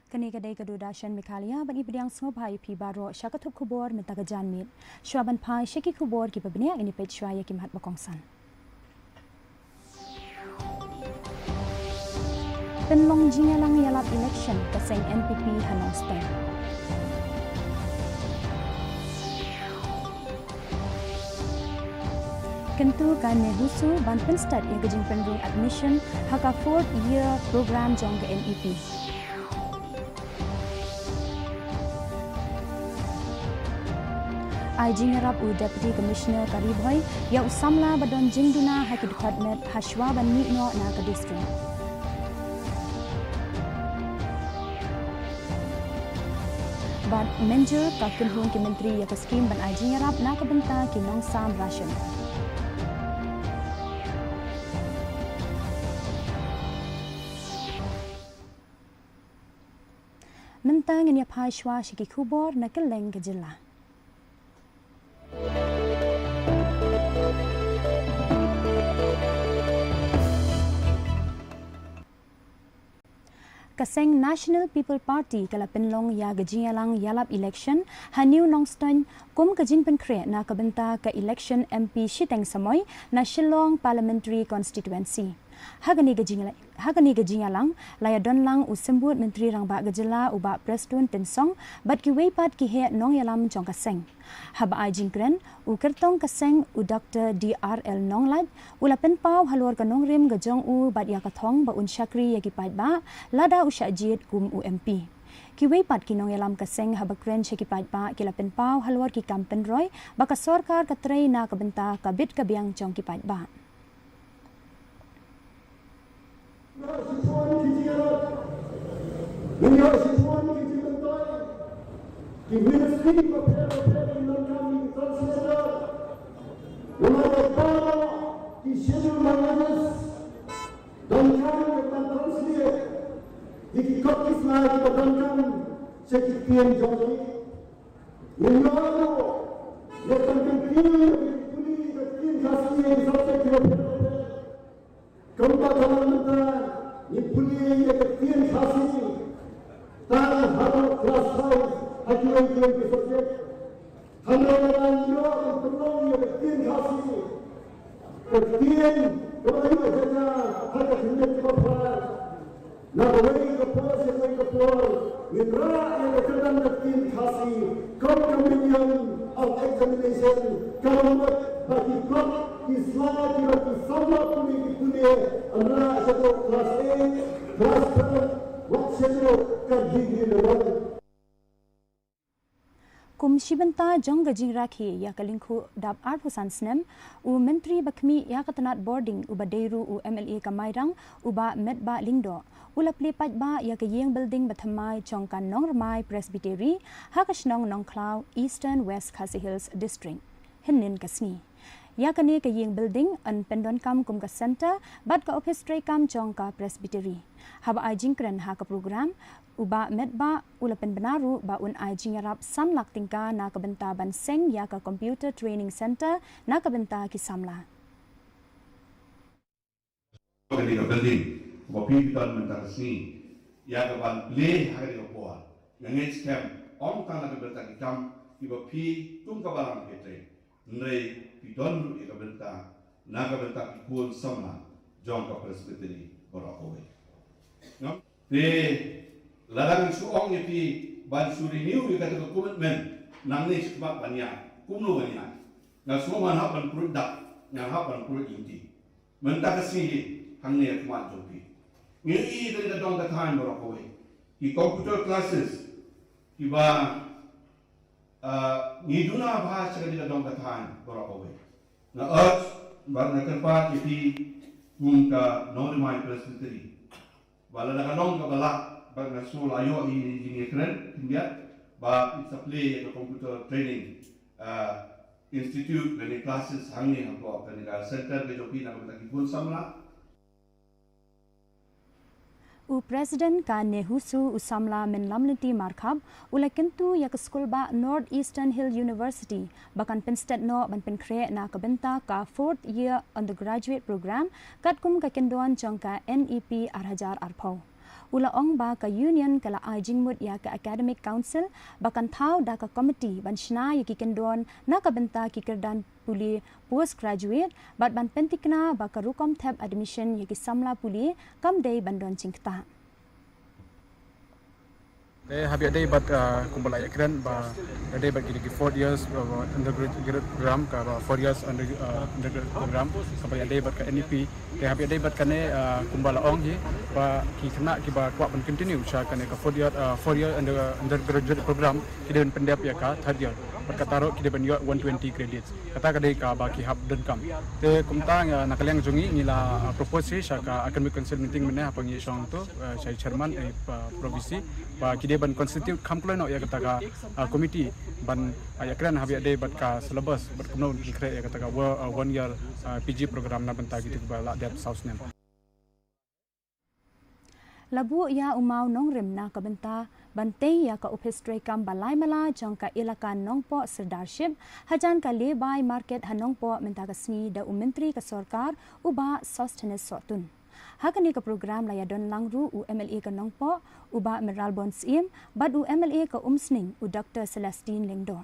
Kani kadai kedudashan Meghalaya bani bidang sngobai pi baro syakatup kubor mentaga janmit. Syuaban pai syaki kubor ki babniak ini pet syaya ki mahat bakongsan. Penlong jingalang yalap election kaseng NPP Hanong Stem. Kentu kane husu ban penstat yang gejing penrung admission haka 4th year program jong ke NEP. Aijing Arab u Deputy Commissioner Karibhoy ya usamla badon jingduna haki department hashwa ban nikno na ke district. Bad manager ka kunhun ki menteri ya ke skim ban Aijing Arab na ke benta ki nong sam ration. Mentang ini apa shwa shiki kubor na keleng ke jela. Kaseng National People Party kala penlong ya gejingalang yalap election haniu nongstan kum kejing penkre na kabenta ke election MP Shiteng Samoy na Shillong Parliamentary Constituency. Hagani gejingalang laya donlang usembut menteri rang ba gejela uba presdun tensong bat ki weipat ki he nong yalam jong kaseng. Haba ajing kren u kertong kaseng u Dr. DRL Nonglat ula penpau halor ka nongrim gejong u bat ya kathong ba un syakri ya ki pat ba lada u syajit kum UMP. Ki weipat ki nong yalam kaseng haba kren syaki pat ba ki la penpau halor ki kampen roy ba ka sorkar ka trei na ka benta ka bit ka biang jong ki pat ba. Kum shibenta jong gajing rakhi ya kalingku dap art husan snem u menteri bakmi ya katanat boarding u badeiru u MLA kamairang u ba medba lingdo ula plipat ba ya kayeng building bathamai chongkan nong ramai presbytery hakashnong nong cloud eastern west Khasi Hills district hinnin kasni ya kani kayeng building an pendon kam kum ka center bat ka office tray kam chongka presbytery haba ajing kren ha ka program uba medba ulapen benaru ba un Aijing Arab sanlak tingka na kabenta ban seng ya ka computer training center na kabenta ki samla. Kali ka building ko pipitan mentar sini ya ka ban play hari ka poa yang scam om kana ka benta ki kam iba pi tum ka balang kete nei pidon ru ka benta na ka benta ki kun samla jong ka presbytery borokowe. No? Larang suong iti ban suri niu ika to commitment nang ni sebab banyak kumlo banyak na semua hapan produk yang hapan produk inti mentah kesini hangnya kuat jopi ngi dari dong the time borokowe di computer classes iba ngiduna bahasa dari dong the time borokowe na urge ban nakalpa iti mungka non-my presbytery wala nakanong kabalak bag na school ayo ini keren tinggal ba it's a play the computer training institute many classes hangni hampo kan ka center ke jopi na kita kibun samla U President ka nehusu usamla men lamliti markab ula kentu ya ke school ba North Eastern Hill University bakan penstet no ban penkre na kabenta ka 4th year undergraduate program kat kum ka kendon jongka NEP arhajar arpau Ula ong ba ka union kala ajing mut ya ka academic council bakan thau da ka committee ban shna ya ki kendon na ka benta ki kerdan puli postgraduate bat ban pentikna ba ka rukom tab admission ya ki samla puli kam dei bandon cingta. Habis ada bat kumpul ayat keren bah ada bat kira 4 years undergraduate program ka 4 years undergraduate program sampai ada bat ka NEP habis ada bat kane kumpul ong je bah ki kena ki bah kuat ben continue sya kane ka 4 year undergraduate program kita ben pendap ya ka 3rd year bat taruh kita ben 120 credits kata kadai ka bah ki hab dan kam te kumtang nakaliang jungi ngila propose sya ka academic council meeting mena apa ngi song tu saya chairman provinsi bah kita ban constitute kampulan ya kata ka committee ban ya kran habis ada bat ka syllabus bat kuno dikre ya kata ka 1 year PG program na benta gitu ba la dep south nem Labu ya umau nong rim na ka benta bante ya ka office kam balai mala jong ka ilaka nongpo serdarship hajan ka lebai market hanongpo menta ka sni da menteri ka sarkar uba sustenance sotun Hakani ka program layadon langru u MLA ka nongpo uba Meral Bonsim bad u MLA ka umsning u Dr. Celestine Lengdo.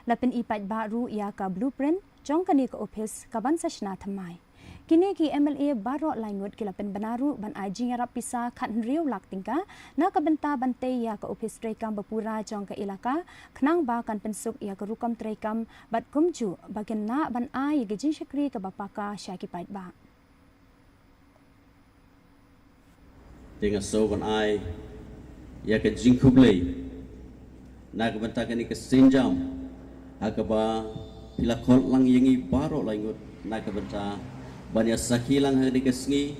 Lapin ipat baru ia ka blueprint jong kani ka office ka bansa shna thamai. Kini ki MLA baro laingut ki lapin banaru ban aji ngarap pisa khan riu lak tingka na ka benta bante ia ka office trekam bapura jong ka ilaka khnang ba kan pensuk ia ka rukam trekam bat kumju bagen na ban ai gejin shakri ka bapaka syaki pait ba. Dengan soban ai ya ke jingkublei na ke benta kani ke senjam akaba pila kol lang yengi baro langut na ke benta banya sakilang hari ke sngi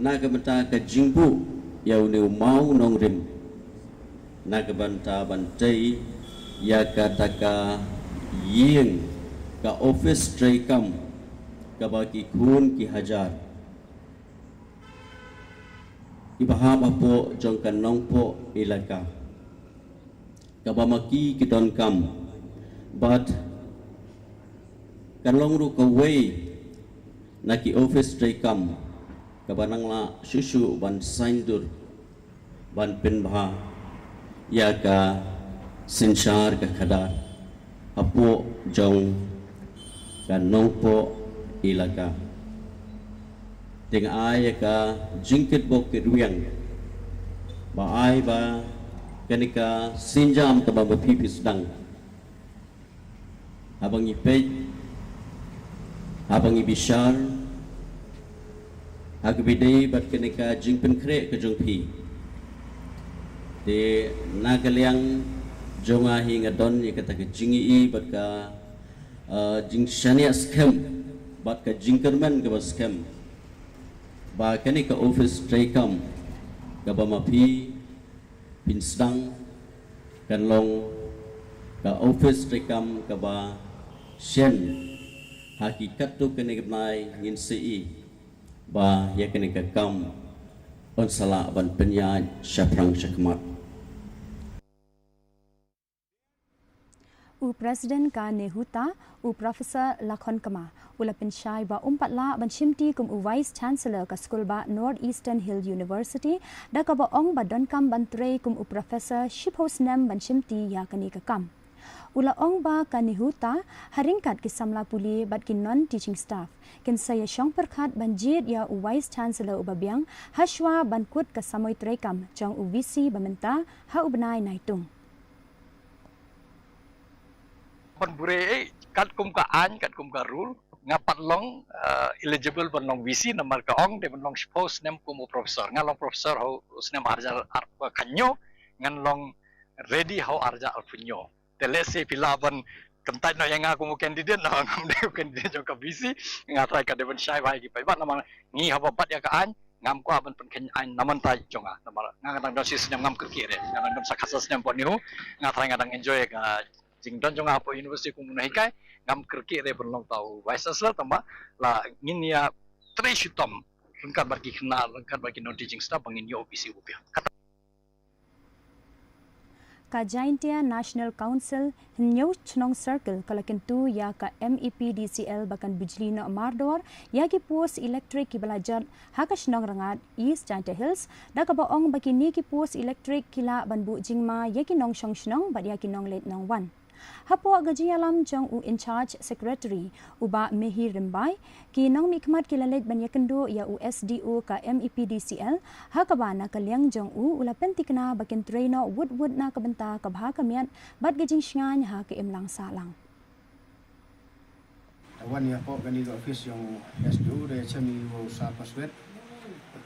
na ke benta ke jingbu ya uni mau nongrim na ke benta bantai ya kataka yeng ka office trekam ka baki kun ki hajar ibahab apo jongkan nongpo ilaka kabamaki kidon kam but kan longru ka way naki office tray kam kabanang la susu ban saindur ban penbha ya ka sinchar ka khada apo jong kan nongpo ilaka dengan ai ka jingkit bok ke ruang ba ai ba kanika sinjam ka ba pipi sedang abang ipej abang ibishar agbidei bat kanika jingpen kre ke jongpi de nagaliang jonga hinga don ye kata ke jingi bat ka jing shania scam bat ka jingkerman ka ba scam ba kani ka office trekam ka ba mapi pinsdang kan long ka office trekam ka ba shen hakikat tu kani nai ngin ci ba ya kani ka kam on sala ban penya syaprang syakmat u Presiden ka Nehuta u Profesor Lakhon Kama ula pensyai ba umpat la ban chimti kum u Vice Chancellor ka School ba Northeastern Hill University da ka ba ong ba don kam ban tre kum u Professor Shiphosnem ban chimti ya kani ka kam ula ong ba ka Nehuta haringkat ki samla puli bat ki non teaching staff ken saya syong perkhat ban jid ya u Vice Chancellor u babiang hashwa ban kut ka samoy tre kam jong u VC bamenta ha u benai naitung kon bure kat kum ka an kat kum ka rule ngapat long eligible ban long VC namar ka ong de ban long suppose nem kum professor ngalong professor ho usnem arja arpa kanyo ngan long ready how arja alpunyo te let's say pila ban kentai no yang aku mu candidate no ngam de candidate jong ka VC ngatrai ka de ban syai bai ki pai bat namar ngi ha bat ya ka an ngam ko ban pen ken an naman tai jonga namar ngadang dosis nem ngam kerkire ngadang dom sakasas nem pon niu ngatrai ngadang enjoy ka jing don jong apa universiti kumuna hikai ngam kerki re berlong tau vice chancellor tamba la ngin ya tre shitom lengkap bagi kenal lengkap bagi non teaching staff bangin yo OPC upia ka Jaintia National Council New Chnong Circle kalakentu ya ka MEP DCL bakan bijli no Mardor ya ki post electric ki belajar hakashnong rangat East Jaintia Hills da ka baong bakini ki post electric kila banbu jingma ya ki nong shong shnong bad ya ki nong let nong wan. Hapo gaji alam jong u in charge secretary uba Mehi Rimbai ki nong mikmat kilalet banyakendo ya USDO ka MEP DCL hakabana kalyang jong u ula pentikna bakin traino wood na kabenta kabha kamian bad gajing shngan ha ke imlang salang. Wan ya po gani do office yung SDO de chami wo sa paswet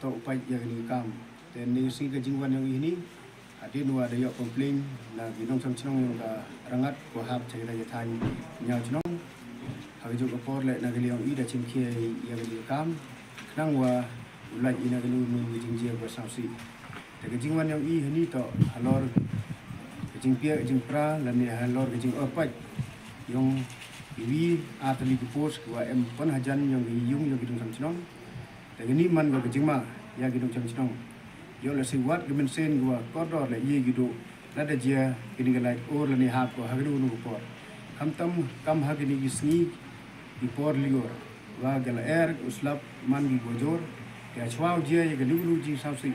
to upai ya gani kam then ni si gajing wan yung ini adin wa de yo complain na ginong chong yung ka rangat ko hab chai da yathai nyao chnong ha ju ko por le na gali yung ida chim khie ya gani kam nang wa ulai ina gani mu jing je ko sa si de gajing wan yung i hani to halor gajing pia gajing pra la ni halor gajing opai yung iwi atali di pos ko em pon hajan yung yung gidong chong de gani man go gajing ma ya gidong chong yo la si wat gemen sen gua kodor le ye gido la da dia kini galai or la ni hap ko hagru nu por kam hagni gisni di por lior wa gala er uslap man gi bojor ya chwao dia ye gelu ji sausi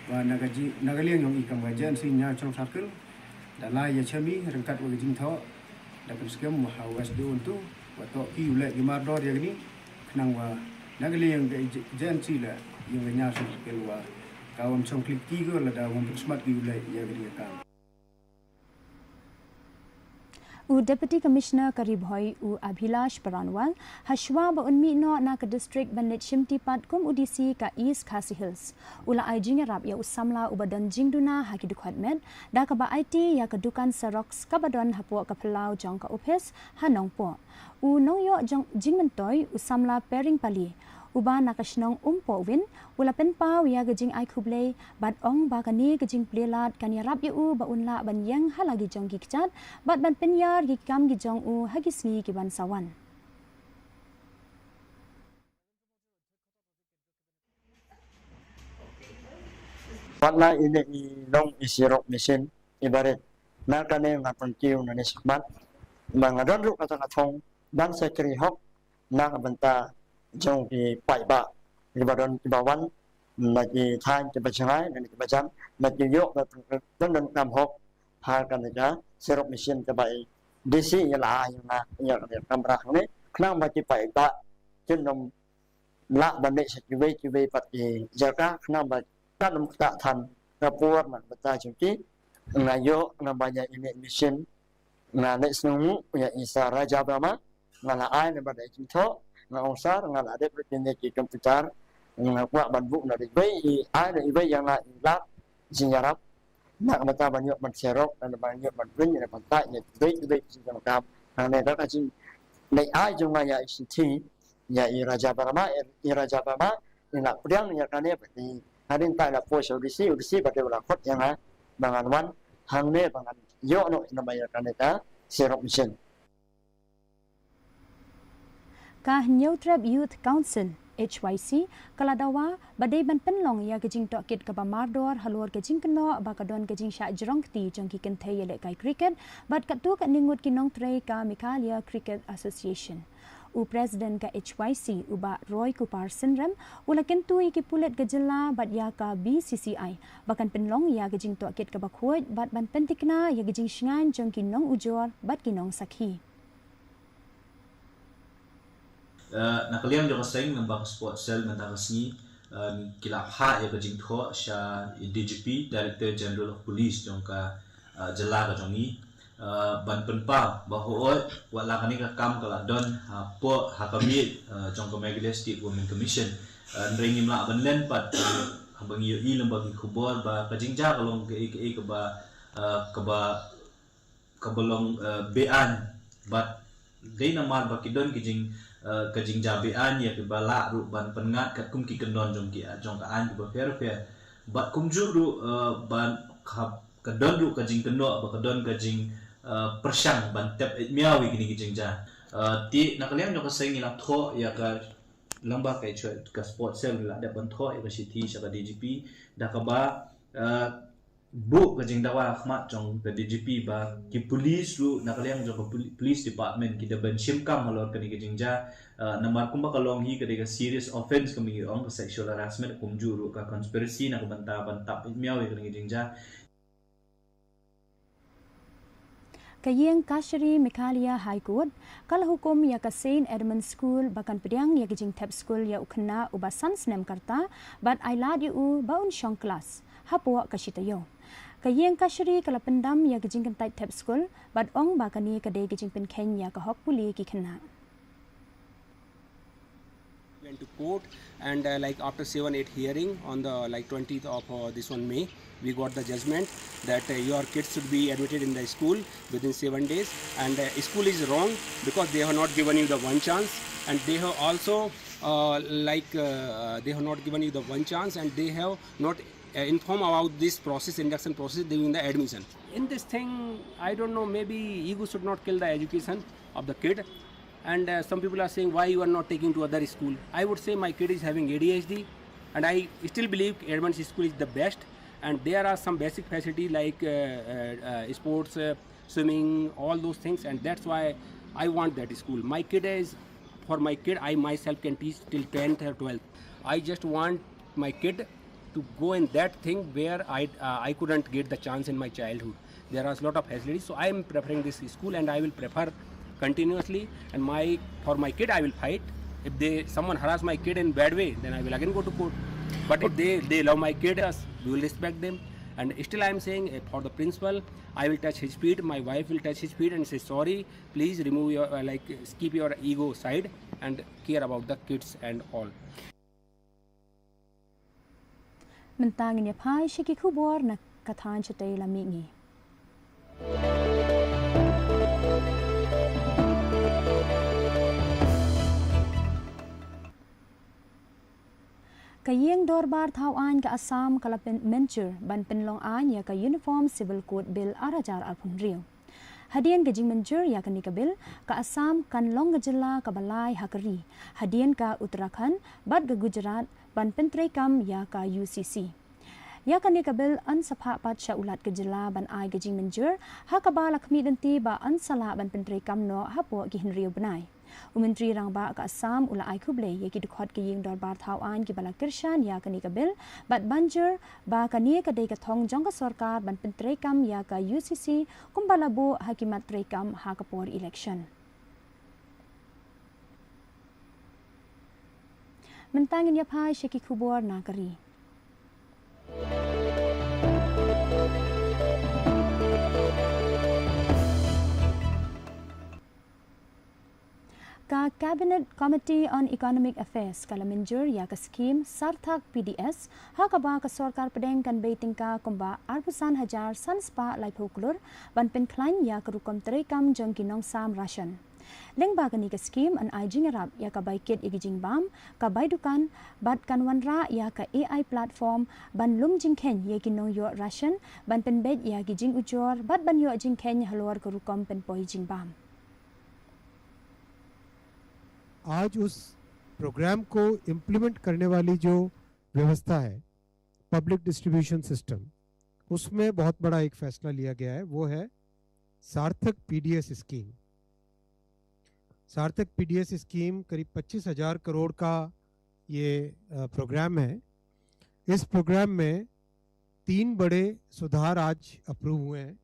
wa nagaliang yong ikam ga jan si nya chong sakul da la ye chami rengkat wa jing tho da kan skem wa hawas do untu wa to ki ule gi mar dor ye ni knang wa nagaliang ga jan si la yong nya so sakul wa kawan chong klik tiga la da wang smart gi ulai ya gari ka U Deputy Commissioner Karibhoi u Abhilash Paranwal hashwa ba unmi no na ka district banlet shimti pat kum UDC ka East Khasi Hills ula ai jing rap ya usamla ubadan jingduna haki dukhadmet da ka ba IT ya ka dukan Sarox ka badon hapo ka phalau jong ka uphes hanong po u nong yo jingmentoi usamla pairing pali uba nakashnong umpo win ula penpau ya gajing ai khuble bad ong ba kani gajing plelat kan yarap yu ba unla ban yang halagi jong gi kchat bad ban penyar gi kam gi jong u hagisni ki ban sawan Wala ini long isirok mesin ibarat nakane ngapon kiu na nismat mga donru kata katong dan sekri hok na benta jong di pai ba di badon di bawan lagi than di bachangai dan di bacam lagi yok dan kam hok ha kan ja sirok mesin ke bai disi yala yana ya kamera ni knang ba ti pai ba jenom la bande sekwe pat di jaka knang ba tanam tak tan rapor man bata chunki ngayo na banyak ini mesin na nek snungu ya isa raja bama ngala ai na badai cinto ngausar ngala ada bertindak di komputer ngakwa banbu na dibai ai na ibai yang la ilap sinjarap nak mata banyak menserok dan banyak banbrin na pantai ni dibai sinjarap kap na da ka cin nei ai juma ya ICT ya raja bama ina priang ya kane berarti hadin tak nak puas audisi pada orang kot yang bangan wan hang ne bangan yo no ina bayar kaneta serok mission ka New Trap Youth Council HYC kaladawa badai ban penlong ya gajing tokit ka Mardor halor gajing keno bakadon gajing sya jerongti jongki kenthai yele kai cricket bad katu ka ningut kinong trei ka Meghalaya Cricket Association u President ka HYC uba Roy Kupar Sinram ula kentu iki pulet gajela bad ya ka BCCI bakan penlong ya gajing tokit ka bakhuat bad ban pentikna ya gajing shngan jongki nong ujor bad kinong sakhi nakaliam jo kaseng nambang sport cell mentangasni kilap ha ya gajing tho sha DGP Director General of Police jongka jela ka jongi ban penpa bahwa wala kani ka kam kala don po hakamit jongka Meghalaya State Women Commission nringim la banlen pat habang yo ilambang khubor ba kajingja kalong ke kabalong bean but day namar bakidon kajing jabean ya ke bala ru ban pengat kat kum ki kendon jong ka an ba fair bat kum ju ru ban kadon ru kajing kendo ba kadon kajing persyang ban tep miawi gini kajing ja ti nakaliam jong ka seng ila tho ya ka lamba kai chwa ka sport cell la da ban tho ya ka city sa ka DGP da ka ba bu ke jing dawa khmat jong ke DGP ba ki police ru nakaliang jong ke police department ki daban shimkam halor ke ni jing ja namar kumba kalong hi ke de serious offense kami ong sexual harassment kumjuru ka conspiracy na banta bantap miaw ke ni jing ja Kayeng Kashri Meghalaya High Court kal hukum ya ka Saint Edmund School bakan pedang ya kijing tap school ya ukna ubasan snem karta but I lad you baun shong class hapo kashitayo Kayeng Kashri kala pendam ya kijing kan tap school but ong bakani ka de kijing pen Kenya ka hok puli ki khana went to court and like after 7-8 hearing on the like 20th of this one May, we got the judgment that your kids should be admitted in the school within 7 days, and school is wrong because they have not given you the one chance, and they have also they have not given you the one chance, and they have not informed about this process, induction process during the admission. In this thing, I don't know, maybe ego should not kill the education of the kid. And some people are saying, why you are not taking to other school? I would say my kid is having ADHD, and I still believe Edmund's school is the best. And there are some basic facilities like sports, swimming, all those things, and that's why I want that school. For my kid, I myself can teach till 10th or 12th. I just want my kid to go in that thing where I couldn't get the chance in my childhood. There are a lot of facilities, so I am preferring this school, and I will prefer continuously, and for my kid I will fight. If someone harass my kid in bad way, then I will again go to court. But if they love my kid, we will respect them. And still I am saying, for the principal, I will touch his feet, my wife will touch his feet and say sorry, please remove your keep your ego side and care about the kids and all. Mentangin ya pai shiki kubor na kathan chatay lamingi Kayeng dorbar thau an ka Assam kalapin menture ban penlong an ya ka Uniform Civil Code Bill arajar alpun rio. Hadian gajing menture ya ka nika bill ka Assam kan long gajela ka balai hakari. Hadian ka Uttarakhand bad ga Gujarat ban pentrei kam ya ka UCC. Ya ka nika bill an sapha pat sya ulat gajela ban ai gajing menture ha ka ba lakmi denti ba an sala ban pentrei kam no hapo ki hinrio benai. Umentri rang ba ka Assam ula ai kuble ye ki dkhot ki ying dor bar thau an ki bala kirshan ya ka ni ka bil bat banjur ba ka ni ka dei ka thong jong ka sarkar ban pentrei kam ya ka UCC kumbala bu hakimat trei kam ha ka por election mentangin ya phai sheki khubor na kari Ka Cabinet Committee on Economic Affairs kala menjur ya ka scheme Sarthak PDS ha ka ba ka sarkar pedeng kan beiting ka kumba arbusan hajar sanspa lai phoklur ban pen klan ya ka rukom terekam jong kinong sam ration leng ba ka ni ka scheme an ai jingarap ya ka bai kit igijing bam ka bai dukan bat kan wanra ya ka AI platform ban lum jing khen ye kinong yo ration ban pen bed ya gijing ujor bat ban yo jing khen halwar ka rukom pen poi jing bam आज उस प्रोग्राम को इम्प्लीमेंट करने वाली जो व्यवस्था है public distribution system उसमें बहुत बड़ा एक फैसला लिया गया है वो है सार्थक पीडीएस स्कीम सार्थक पीडीएस स्कीम करीब 25,000 करोड़ का ये प्रोग्राम है इस प्रोग्राम में 3 बड़े सुधार आज अप्रूव हुए हैं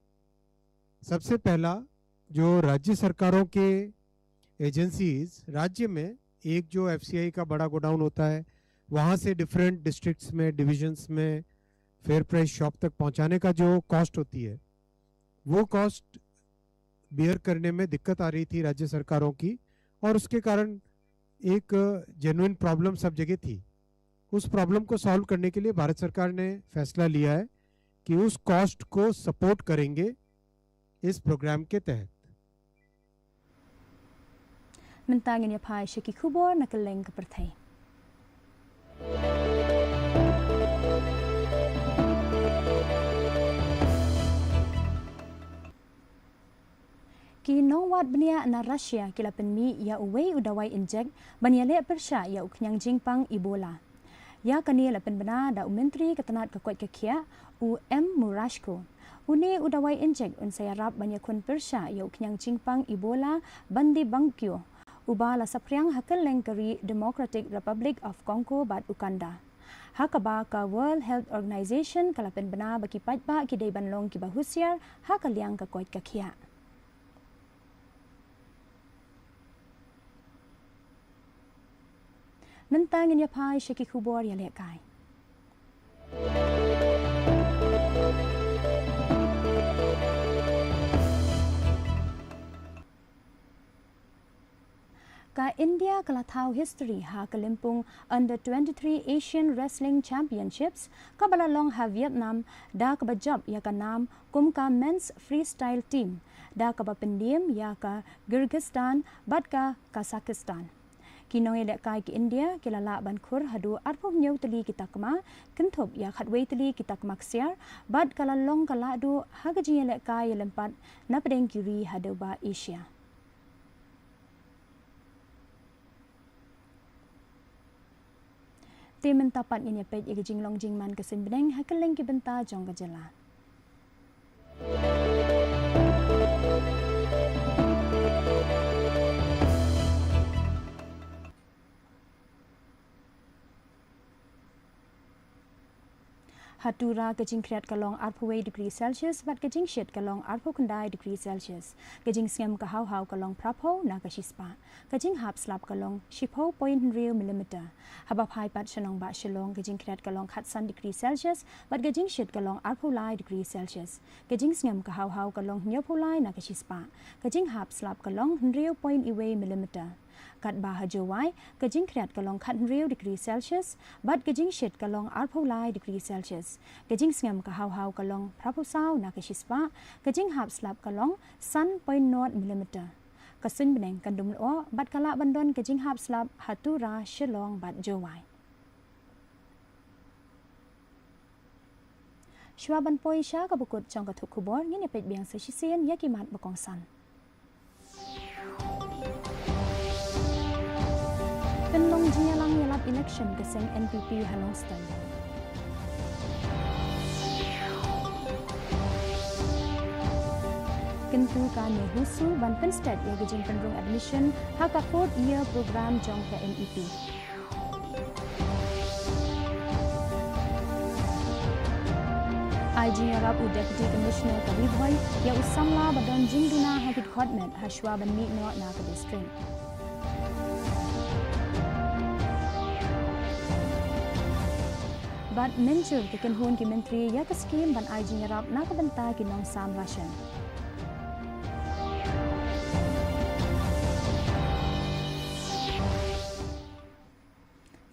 सबसे पहला जो राज्य सरकारों के एजेंसीज राज्य में एक जो एफसीआई का बड़ा गोडाउन होता है वहाँ से डिफरेंट डिस्ट्रिक्ट्स में डिविजन्स में फेयर प्राइस शॉप तक पहुँचाने का जो कॉस्ट होती है वो कॉस्ट बेयर करने में दिक्कत आ रही थी राज्य सरकारों की और उसके कारण एक जेन्युइन प्रॉब्लम सब जगह थी उस प्रॉब्लम को सॉल्व करने के लिए भारत सरकार ने फैसला लिया है कि उस कॉस्ट को सपोर्ट करेंगे इस प्रोग्राम के तहत mentangin ya pai shiki khubor na keleng ka perthai ki nowat bnia na Russia kila penmi ya uwei udawai inject banyale persha ya uknyang jingpang Ebola Ya kani la penbena da menteri ketenat ke kuat kekia UM Murashko. Uni udawai injek un saya rap banyak kun persya ya uknyang cingpang Ebola bandi bangkyo. Uba la sapriang hakal lengkari Democratic Republic of Congo bat Uganda. Hakaba ka World Health Organization kala penbena baki patba kidai banlong ki bahusiar hakaliang ke kuat kekia. Mentang in yapai syaki kubor ya lekai. Ka India kala tahu history ha kelimpung under 23 Asian Wrestling Championships ka balalong ha Vietnam da ka bajab ya ka nam kum ka men's freestyle team da ka pendim ya ka Kyrgyzstan bat ka Kazakhstan. Kinong elek kai ki India kilala ban khur hadu arpo nyau teli kita kema kenthop ya khatwei teli kita kemaksiar bad kala long kala du hagaji elek kai lempat na pedeng kiri hadu ba Asia. Temen tapat ini pej igi jinglong jingman kesin beneng hakeleng ki benta jong gejala. Hatura kejing kreat kalong 8 degree Celsius bat kejing shit kalong 8 kendai degree Celsius. Kejing sngem kahau-hau kalong prapo na kasispa. Kejing hap slap kalong 10.0 mm. Habap hai pat shanong ba shilong kejing kreat kalong 4 degree Celsius bat kejing shit kalong 8 degree Celsius. Kejing sngem kahau-hau kalong 9 na kasispa. Kejing hap slap kalong 10.0 mm. Kat bah hajawai kejing kreat kalong 4 degree Celsius bat kejing shit kalong 8 degree Celsius. Kejing sngam kahau-hau kalong prapusau na kasispa kejing hap slap kalong 1.0 mm. Kasun beneng kandum lo bat kala bandon kejing hap slap hatura shilong bat jawai. Shwaban poi sha kabukut chong katuk kubor ngini pet biang sesisian yakimat bakongsan. Penlong jinyalang yalap election keseng NPP Halongstone. Kentu ka nehusu ban penstet ya gejing penrung admission haka 4th year program jong ke NEP. IG Arab Deputy Commissioner Kabibhoy ya usamla badon jingduna hakit khotmet hashwa ban mi no na ka district. Bat mencur kekan hun ki menteri ya ke skim ban IG Arab na ka benta ki nong sam Russian.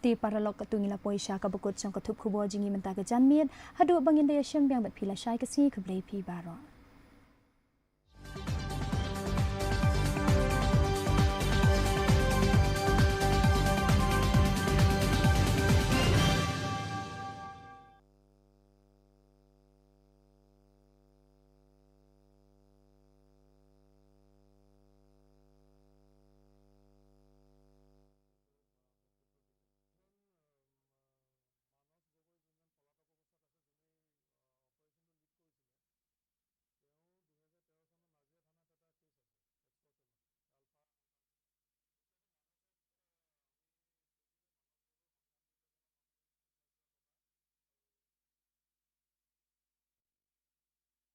Ti paralok katungila poisha ka bukut song katup kubo jingi menta ka janmit hadu bangin daya shem biang bat pila syai kasi kublai pi baro.